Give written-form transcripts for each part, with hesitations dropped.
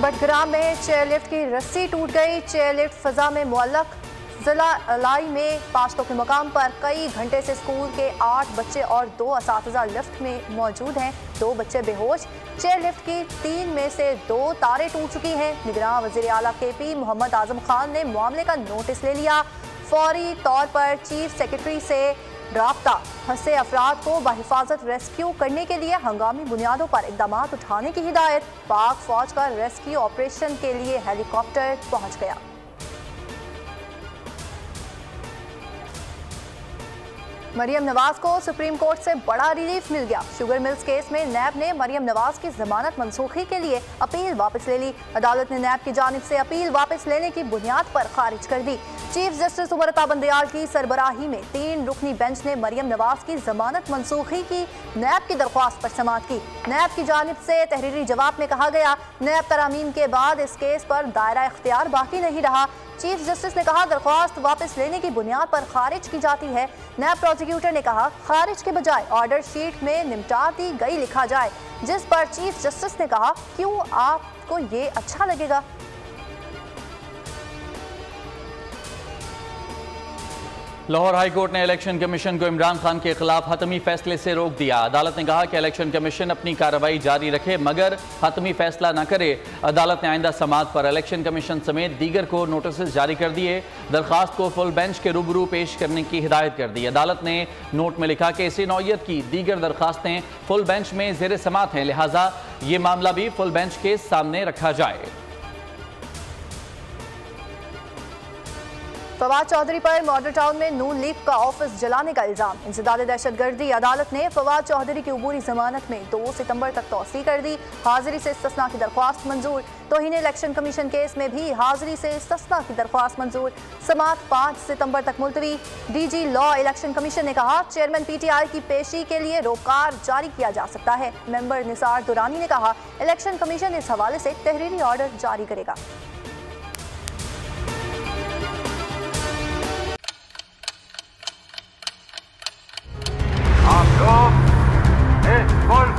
बटग्राम में चेयरलिफ्ट की रस्सी टूट गई। चेयरलिफ्ट फजा में मुअल्लक। जिला अलाई में पाश्तों के मकाम पर कई घंटे से स्कूल के 8 बच्चे और 2 असातिज़ा लिफ्ट में मौजूद हैं। 2 बच्चे बेहोश। चेयरलिफ्ट की 3 में से 2 तारें टूट चुकी हैं। निगरान वज़ीर आला KP मोहम्मद आजम खान ने मामले का नोटिस ले लिया। फौरी तौर पर चीफ सेक्रेटरी से राब्ता। फंसे अफराद को बहिफाजत रेस्क्यू करने के लिए हंगामी बुनियादों पर इकदाम उठाने की हिदायत। पाक फौज का रेस्क्यू ऑपरेशन के लिए हेलीकॉप्टर पहुंच गया। मरियम नवाज को सुप्रीम कोर्ट से बड़ा रिलीफ मिल गया। शुगर मिल्स केस में नैब ने मरियम नवाज की जमानत मनसूखी के लिए अपील वापस ले ली। अदालत ने नैब की जानिब से अपील वापस लेने की बुनियाद पर खारिज कर दी। चीफ जस्टिस उमर बंदयाल की सरबराही में 3 रुकनी बेंच ने मरियम नवाज की जमानत मनसूखी की नैब की दरख्वास्त पर समाअत की। नैब की जानिब से तहरीरी जवाब में कहा गया, नैब तरामीम के बाद इस केस पर दायरा इख्तियार बाकी नहीं रहा। चीफ जस्टिस ने कहा, दरख्वास्त वापस लेने की बुनियाद पर खारिज की जाती है। नैब प्रोसिक्यूटर ने कहा, खारिज के बजाय ऑर्डर शीट में निपटा दी गई लिखा जाए। जिस पर चीफ जस्टिस ने कहा, क्यों आपको ये अच्छा लगेगा? लाहौर हाई कोर्ट ने इलेक्शन कमीशन को इमरान खान के खिलाफ हतमी फैसले से रोक दिया। अदालत ने कहा कि इलेक्शन कमीशन अपनी कार्रवाई जारी रखे मगर हतमी फैसला न करे। अदालत ने आइंदा समाअत पर इलेक्शन कमीशन समेत दीगर को नोटिस जारी कर दिए। दरखास्त को फुल बेंच के रूबरू पेश करने की हिदायत कर दी। अदालत ने नोट में लिखा कि इसी नौयत की दीगर दरखास्तें फुल बेंच में जेर समाअत हैं, लिहाजा ये मामला भी फुल बेंच के सामने रखा जाए। फवाद चौधरी पर मॉडल टाउन में नून लीग का ऑफिस जलाने का इल्जाम। इंसदाद दहशतगर्दी। अदालत ने फवाद चौधरी की उबूरी जमानत में 2 सितंबर तक तौसी कर दी। हाजिरी से इस्तिस्ना की दरख्वास्त मंजूर। तौहीन इलेक्शन कमीशन केस में भी हाजिरी से इस्तिस्ना की दरख्वास्त मंजूर। समाअत 5 सितंबर तक मुलतवी। DG लॉ इलेक्शन कमीशन ने कहा, चेयरमैन PTI की पेशी के लिए रोकार जारी किया जा सकता है। मेंबर निसार दुरानी ने कहा, इलेक्शन कमीशन इस हवाले से तहरीरी ऑर्डर जारी करेगा।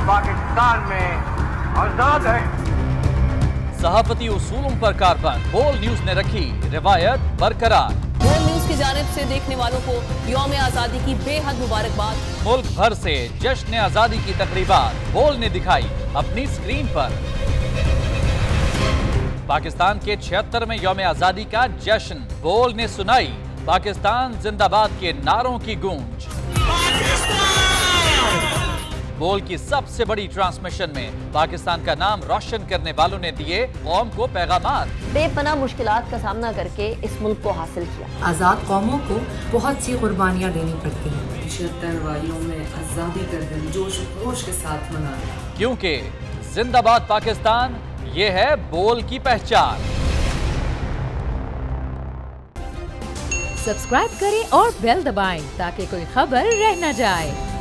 पाकिस्तान में आजाद है। सहाफती उसूलों पर कारबंद। बोल न्यूज ने रखी रिवायत बरकरार। बोल न्यूज की जानिब से देखने वालों को यौम आजादी की बेहद मुबारकबाद। मुल्क भर से जश्न आजादी की तकरीबात बोल ने दिखाई अपनी स्क्रीन पर। पाकिस्तान के 76वें यौम आजादी का जश्न बोल ने सुनाई पाकिस्तान जिंदाबाद के नारों की गूंज। बोल की सबसे बड़ी ट्रांसमिशन में पाकिस्तान का नाम रोशन करने वालों ने दिए कौम को पैगामात। बेपनाह मुश्किलात का सामना करके इस मुल्क को हासिल किया। आजाद कौमों को बहुत सी कुर्बानियां देनी पड़ती हैं। 76 वालियों में आजादी का दिन जोश खरोश के साथ मना, क्योंकि जिंदाबाद पाकिस्तान ये है बोल की पहचान। सब्सक्राइब करें और बेल दबाएं ताकि कोई खबर रह न जाए।